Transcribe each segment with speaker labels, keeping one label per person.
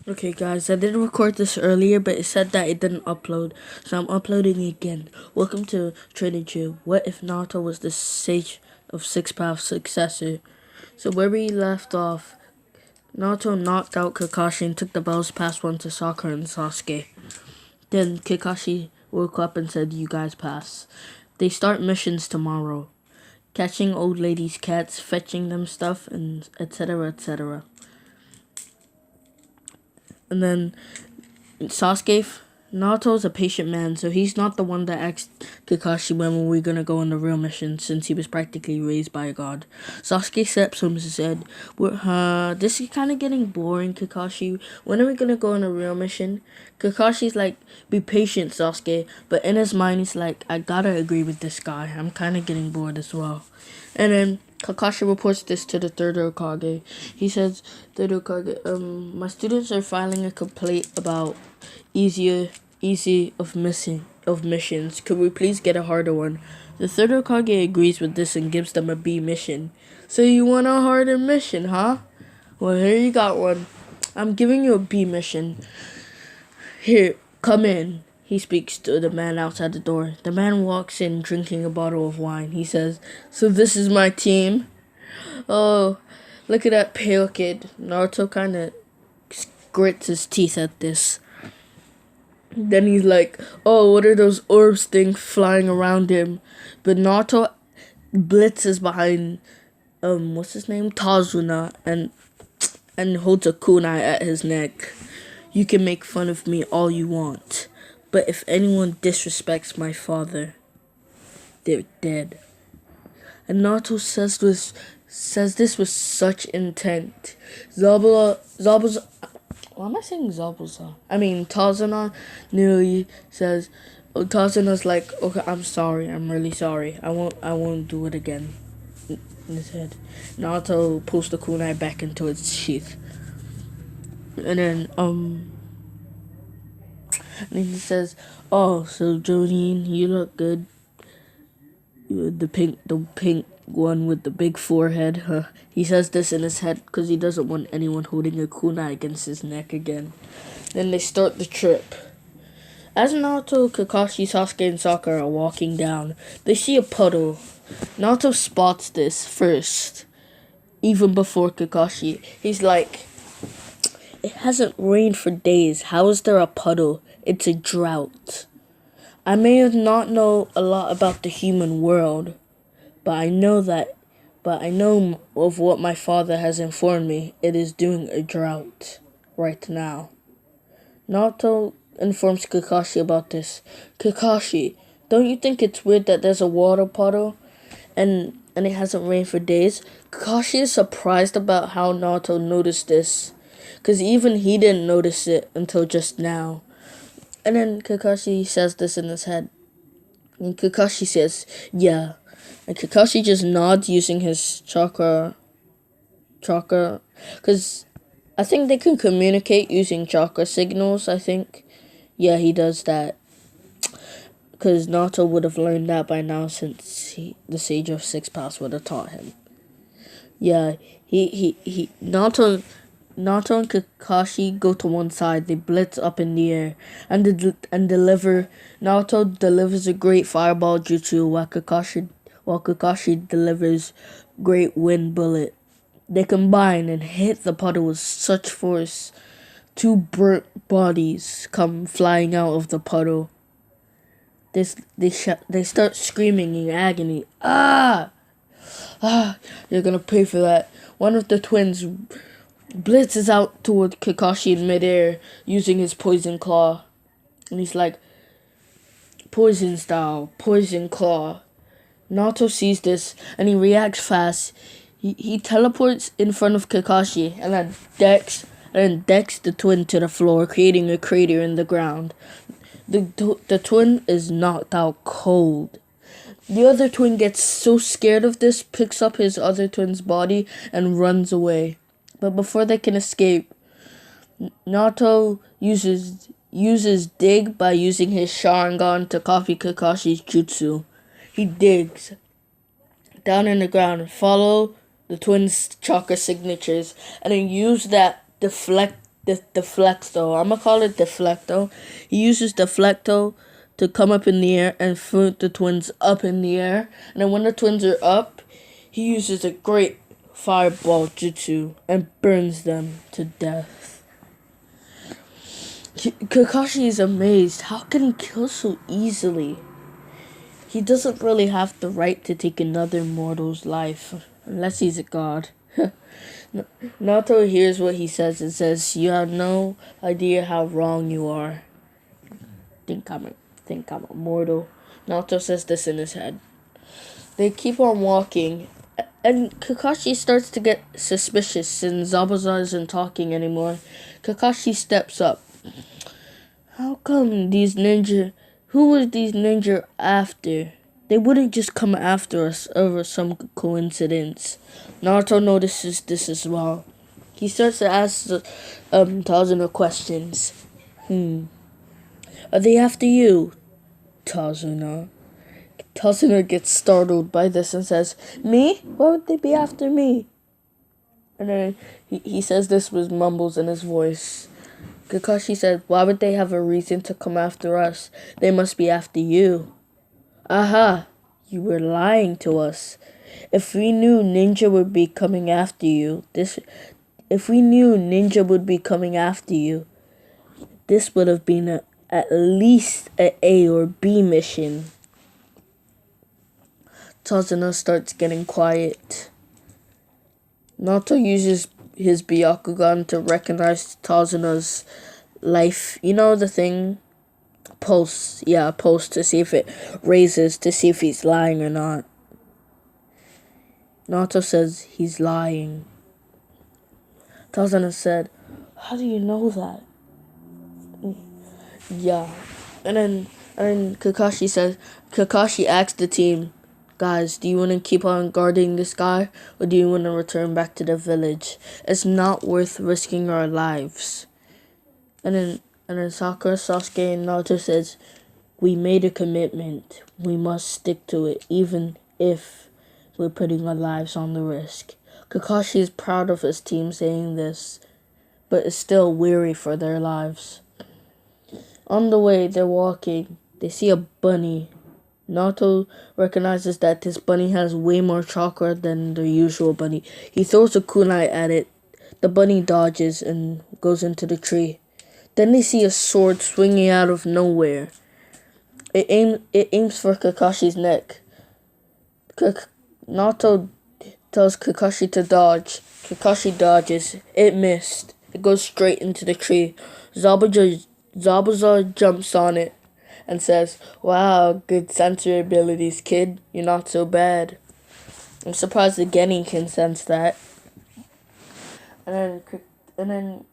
Speaker 1: Okay, guys, I did record this earlier, but it said that it didn't upload, so I'm uploading it again. Welcome to Trader Joe. What if Naruto was the Sage of Six Paths successor? So where we left off, Naruto knocked out Kakashi and took the bells past one to Sakura and Sasuke. Then Kakashi woke up and said, "You guys pass." They start missions tomorrow. Catching old ladies' cats, fetching them stuff, and etc. etc. And then Sasuke, Naruto's a patient man, so he's not the one that asked Kakashi when we're gonna go on the real mission, since he was practically raised by a god. Sasuke steps him and said, this is kind of getting boring, Kakashi. When are we gonna go on a real mission? Kakashi's like, be patient, Sasuke. But in his mind, he's like, I gotta agree with this guy. I'm kind of getting bored as well. And then Kakashi reports this to the third Hokage. He says, third Hokage, my students are filing a complaint about easy of missions. Could we please get a harder one? The third Hokage agrees with this and gives them a B mission. So you want a harder mission, huh? Well, here you got one. I'm giving you a B mission. Here, come in. He speaks to the man outside the door. The man walks in drinking a bottle of wine. He says, so this is my team? Oh, look at that pale kid. Naruto kind of grits his teeth at this. Then he's like, oh, what are those orbs things flying around him? But Naruto blitzes behind, what's his name? Tazuna, and holds a kunai at his neck. You can make fun of me all you want, but if anyone disrespects my father, they're dead. And Naruto says this with such intent. Zabuza, why am I saying Zabuza? I mean, Tazuna nearly says, Tazuna's like, okay, I'm sorry, I'm really sorry. I won't do it again. In his head. Naruto pulls the kunai back into its sheath. And then he says, oh, so Jolene, you look good. The pink one with the big forehead. Huh? He says this in his head because he doesn't want anyone holding a kunai against his neck again. Then they start the trip. As Naruto, Kakashi, Sasuke, and Sakura are walking down, they see a puddle. Naruto spots this first, even before Kakashi. He's like, it hasn't rained for days. How is there a puddle? It's a drought. I may have not know a lot about the human world, but I know of what my father has informed me. It is doing a drought right now. Naruto informs Kakashi about this. Kakashi, don't you think it's weird that there's a water puddle and it hasn't rained for days? Kakashi is surprised about how Naruto noticed this, because even he didn't notice it until just now. And then Kakashi says this in his head. And Kakashi says, yeah. And Kakashi just nods using his chakra. Because I think they can communicate using chakra signals, I think. Yeah, he does that. Because Naruto would have learned that by now, since the Sage of Six Paths would have taught him. Yeah, Naruto and Kakashi go to one side. They blitz up in the air and deliver. Naruto delivers a great fireball jutsu while Kakashi delivers great wind bullet. They combine and hit the puddle with such force. Two burnt bodies come flying out of the puddle. They start screaming in agony. Ah! Ah! You're gonna pay for that. One of the twins blitzes out toward Kakashi in midair using his poison claw. And he's like, poison style, poison claw. Naruto sees this and he reacts fast. He teleports in front of Kakashi and then decks the twin to the floor, creating a crater in the ground. The twin is knocked out cold. The other twin gets so scared of this, picks up his other twin's body and runs away. But before they can escape, Naruto uses dig by using his Sharingan to copy Kakashi's jutsu. He digs down in the ground and follow the twins' chakra signatures, and then use that the deflecto. I'm gonna call it deflecto. He uses deflecto to come up in the air and float the twins up in the air. And then when the twins are up, he uses a great fireball jutsu and burns them to death. Kakashi is amazed. How can he kill so easily? He doesn't really have the right to take another mortal's life, unless he's a god. Naruto hears what he says and says, "You have no idea how wrong you are. Think I'm a mortal." Naruto says this in his head. They keep on walking, and Kakashi starts to get suspicious since Zabuza isn't talking anymore. Kakashi steps up. How come these ninja... Who was these ninja after? They wouldn't just come after us over some coincidence. Naruto notices this as well. He starts to ask Tazuna questions. Are they after you, Tazuna? Tazuna gets startled by this and says, "Me? Why would they be after me?" And then he says this with mumbles in his voice. Kakashi said, "Why would they have a reason to come after us? They must be after you." "Aha! You were lying to us. If we knew Ninja would be coming after you, this would have been at least an A or B mission." Tazuna starts getting quiet. Naruto uses his Byakugan to recognize Tazuna's life. You know the thing? Pulse. Yeah, pulse to see if it raises, to see if he's lying or not. Naruto says he's lying. Tazuna said, "How do you know that?" Yeah. And then Kakashi asked the team, "Guys, do you want to keep on guarding this guy, or do you want to return back to the village? It's not worth risking our lives." And then Sakura, Sasuke, and Naruto says, "We made a commitment. We must stick to it, even if we're putting our lives on the risk." Kakashi is proud of his team saying this, but is still weary for their lives. On the way, they're walking. They see a bunny. Naruto recognizes that this bunny has way more chakra than the usual bunny. He throws a kunai at it. The bunny dodges and goes into the tree. Then they see a sword swinging out of nowhere. It aims for Kakashi's neck. Naruto tells Kakashi to dodge. Kakashi dodges. It missed. It goes straight into the tree. Zabuza jumps on it and says, "Wow, good sensory abilities, kid. You're not so bad." I'm surprised the Geni can sense that. And then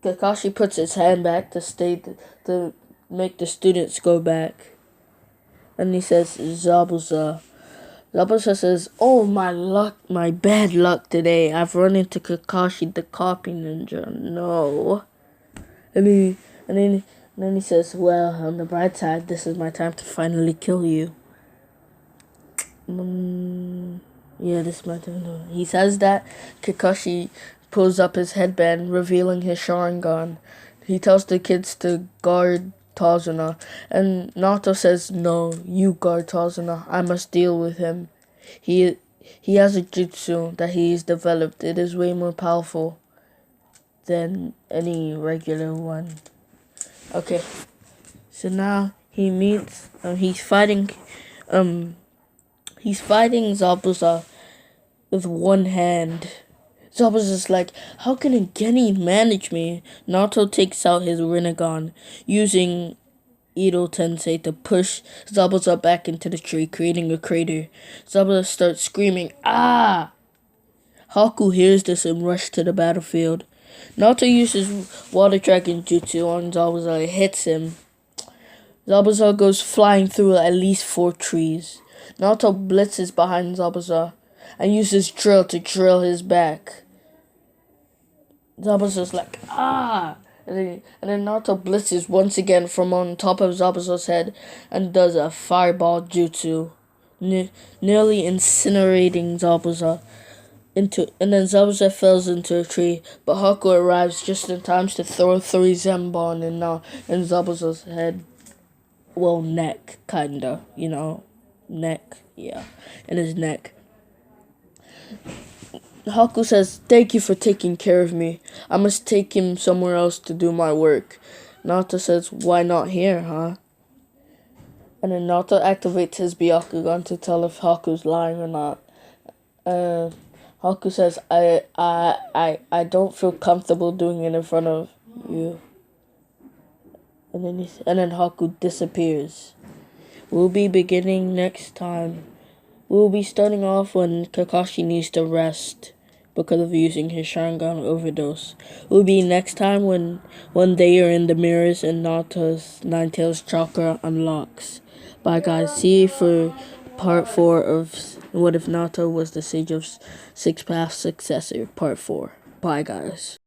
Speaker 1: Kakashi puts his hand back to make the students go back. And he says, "Zabuza." Zabuza says, "Oh, my bad luck today. I've run into Kakashi the copy ninja. No." And then he says, "Well, on the bright side, this is my time to finally kill you." Yeah, this is my time. He says that. Kakashi pulls up his headband, revealing his Sharingan. He tells the kids to guard Tazuna, and Naruto says, "No, you guard Tazuna. I must deal with him. He has a jutsu that he's developed. It is way more powerful than any regular one." Okay, so now he's fighting Zabuza with one hand. Zabuza's like, "How can a Geni manage me?" Naruto takes out his Rinnegan, using Ito Tensei to push Zabuza back into the tree, creating a crater. Zabuza starts screaming, "Ah!" Haku hears this and rushes to the battlefield. Naruto uses Water Dragon Jutsu on Zabuza and hits him. Zabuza goes flying through at least 4 trees. Naruto blitzes behind Zabuza and uses drill to drill his back. Zabuza's like, "Ah!" And then Naruto blitzes once again from on top of Zabuza's head and does a fireball jutsu, nearly incinerating Zabuza. and then Zabuza falls into a tree, but Haku arrives just in time to throw 3 Zembon in Zabuza's head. Well, neck, kinda, neck, yeah, in his neck. Haku says, "Thank you for taking care of me. I must take him somewhere else to do my work." Naruto says, "Why not here, huh?" And then Naruto activates his Byakugan to tell if Haku's lying or not. Haku says, I don't feel comfortable doing it in front of you." And then Haku disappears. We'll be beginning next time. We'll be starting off when Kakashi needs to rest because of using his Sharingan overdose. We'll be next time when they are in the mirrors and Naruto's Ninetales chakra unlocks. Bye guys. See you for part 4 of What If Naruto Was the Sage of Six Paths Successor, part 4. Bye guys.